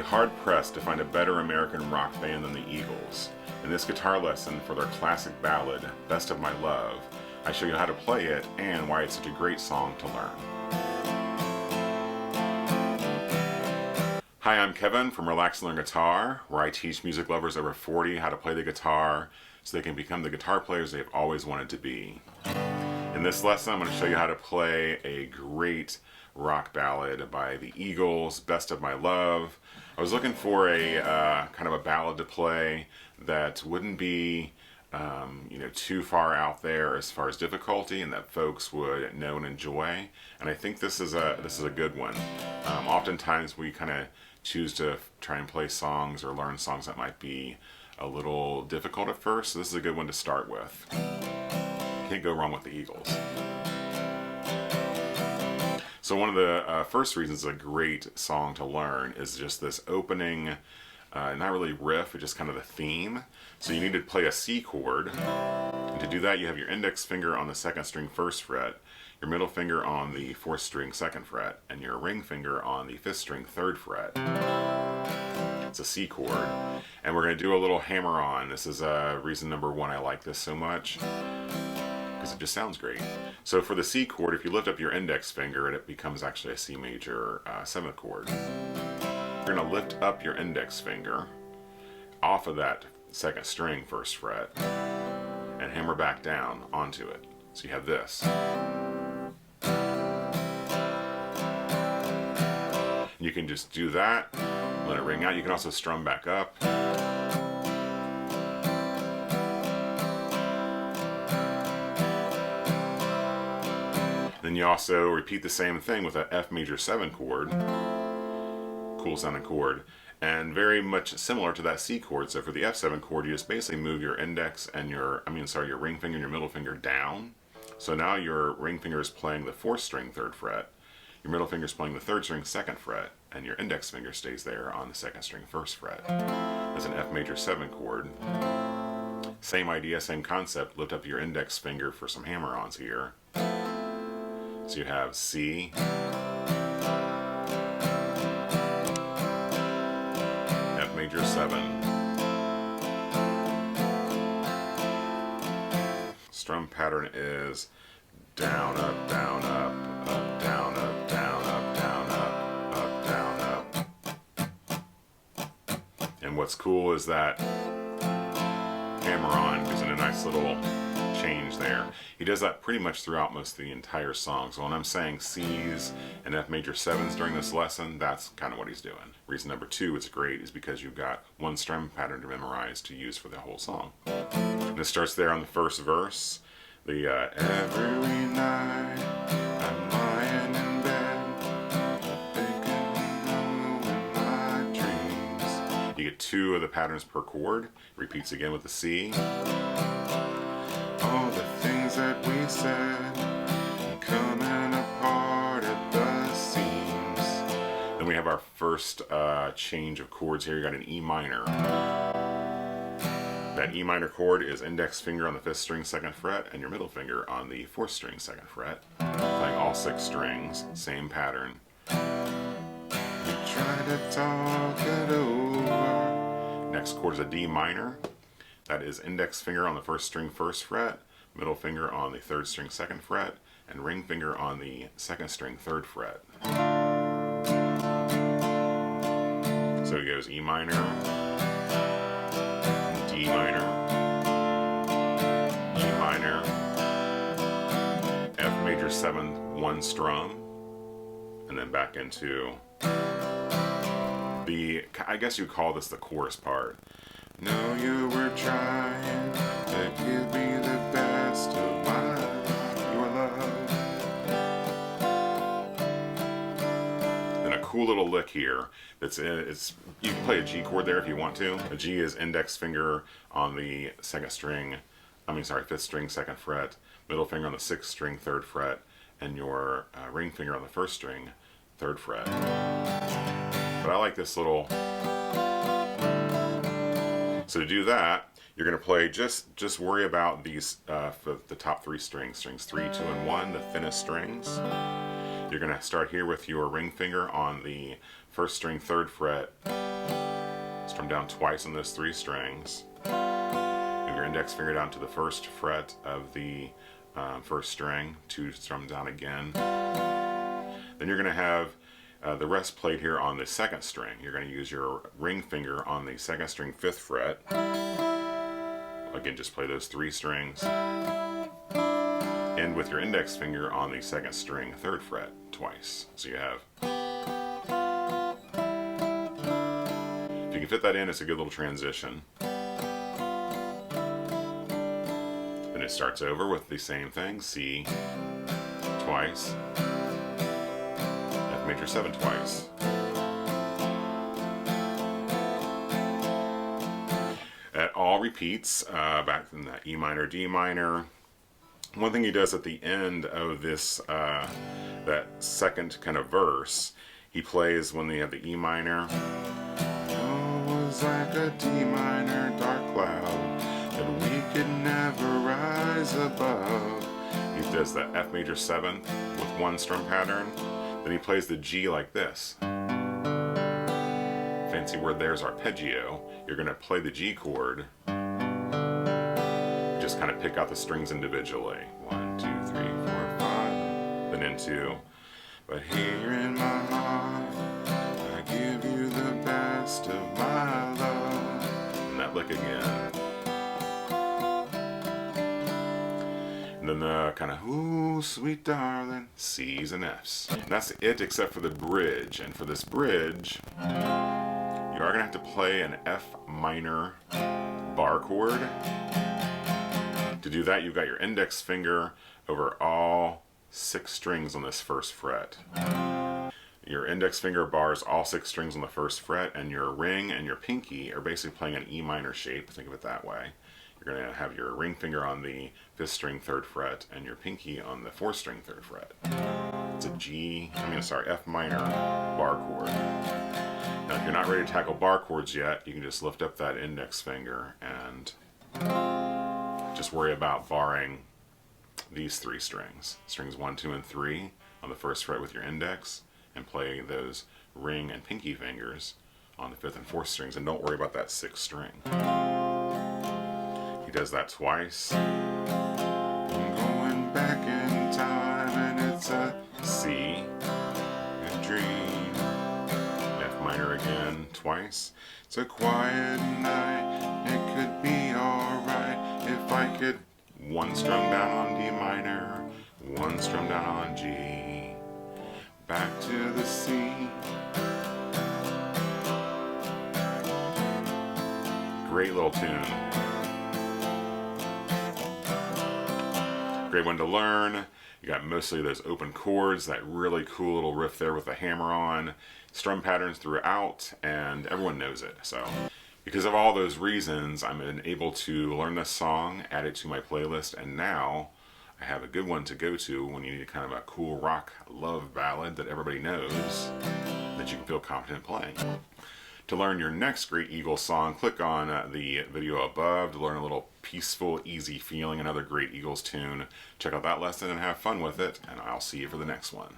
hard-pressed to find a better American rock band than the Eagles. In this guitar lesson for their classic ballad, Best of My Love, I show you how to play it and why it's such a great song to learn. Hi, I'm Kevin from Relax and Learn Guitar, where I teach music lovers over 40 how to play the guitar so they can become the guitar players they've always wanted to be. In this lesson, I'm going to show you how to play a great rock ballad by the Eagles, Best of My Love. I was looking for a kind of a ballad to play that wouldn't be too far out there as far as difficulty, and that folks would know and enjoy. And I think this is a good one. Oftentimes we kind of choose to try and play songs or learn songs that might be a little difficult at first, so this is a good one to start with. Can't go wrong with the Eagles. So one of the first reasons it's a great song to learn is just this opening, not really riff, but just kind of the theme. So you need to play a C chord. And to do that, you have your index finger on the 2nd string 1st fret, your middle finger on the 4th string 2nd fret, and your ring finger on the 5th string 3rd fret. It's a C chord. And we're going to do a little hammer on. This is reason number 1 I like this so much, because it just sounds great. So for the C chord, if you lift up your index finger, it becomes actually a C major 7th chord. You're going to lift up your index finger off of that 2nd string 1st fret and hammer back down onto it. So you have this. You can just do that, let it ring out. You can also strum back up. Then you also repeat the same thing with an F major 7 chord, cool sounding chord, and very much similar to that C chord. So for the F7 chord, you just basically move your index and your ring finger and your middle finger down. So now your ring finger is playing the 4th string 3rd fret, your middle finger is playing the 3rd string 2nd fret, and your index finger stays there on the 2nd string 1st fret. That's an F major 7 chord. Same idea, same concept. Lift up your index finger for some hammer-ons here. So you have C, F major 7. Strum pattern is down, up, down, up, up, down, up, down, up, down, up, down, up. And what's cool is that hammer-on gives it a nice little change there. He does that pretty much throughout most of the entire song. So when I'm saying C's and F major 7s during this lesson, that's kind of what he's doing. Reason number 2 it's great is because you've got one strum pattern to memorize to use for the whole song. And it starts there on the first verse. The every night I'm lying in bed thinking of my dreams. You get 2 of the patterns per chord. Repeats again with the C. All the things that we said coming apart at the seams. Then we have our first change of chords here. You got an E minor. That E minor chord is index finger on the 5th string 2nd fret and your middle finger on the 4th string 2nd fret. Playing all 6 strings, same pattern. You try to talk it over. Next chord is a D minor. That is index finger on the 1st string 1st fret, middle finger on the 3rd string 2nd fret, and ring finger on the 2nd string 3rd fret. So it goes E minor, D minor, E minor, F major 7, 1 strum, and then back into the, I guess you call this the chorus part. Know you were trying to give me the best of your love. Then a cool little lick here. You can play a G chord there if you want to. A G is index finger on the 5th string 2nd fret, middle finger on the 6th string 3rd fret, and your ring finger on the 1st string 3rd fret. But I like this little. So to do that, you're going to play, just worry about these, for the top 3 strings, strings 3, 2, and 1, the thinnest strings. You're going to start here with your ring finger on the 1st string 3rd fret, Strum down twice on those 3 strings. Move your index finger down to the 1st fret of the 1st string, 2 strum down again. Then you're going to have the rest played here on the 2nd string. You're going to use your ring finger on the 2nd string 5th fret. Again, just play those 3 strings. And with your index finger on the 2nd string 3rd fret twice. So you have. If you can fit that in, it's a good little transition. Then it starts over with the same thing, C twice, F major 7 twice. It all repeats back in that E minor, D minor. One thing he does at the end of this, that second kind of verse, he plays when they have the E minor. Oh, it was like a D minor dark cloud that we could never rise above. He does the F major 7th with 1 strum pattern. Then he plays the G like this. Fancy word there's arpeggio. You're going to play the G chord. Just kind of pick out the strings individually. 1, 2, 3, 4, 5. Then into. But here in my heart, I give you the best of my love. And that lick again. And then the kind of, ooh, sweet darling, C's and F's. And that's it except for the bridge. And for this bridge, you are going to have to play an F minor bar chord. To do that, you've got your index finger over all 6 strings on this 1st fret. Your index finger bars all 6 strings on the 1st fret, and your ring and your pinky are basically playing an E minor shape. Think of it that way. You're going to have your ring finger on the 5th string 3rd fret and your pinky on the 4th string 3rd fret. It's a F minor bar chord. Now, if you're not ready to tackle bar chords yet, you can just lift up that index finger and just worry about barring these 3 strings. Strings 1, 2, and 3 on the 1st fret with your index, and play those ring and pinky fingers on the 5th and 4th strings, and don't worry about that 6th string. He does that twice. I'm going back in time, and it's a C, a dream. F minor again twice. It's a quiet night, it could be alright if I could 1 strum down on D minor, 1 strum down on G, back to the C. Great little tune. Great one to learn. You got mostly those open chords, that really cool little riff there with the hammer on, strum patterns throughout, and everyone knows it. So because of all those reasons, I'm able to learn this song, add it to my playlist, and now I have a good one to go to when you need kind of a cool rock love ballad that everybody knows that you can feel confident playing. To learn your next great Eagles song, click on the video above to learn a little peaceful, easy feeling, another great Eagles tune. Check out that lesson and have fun with it, and I'll see you for the next one.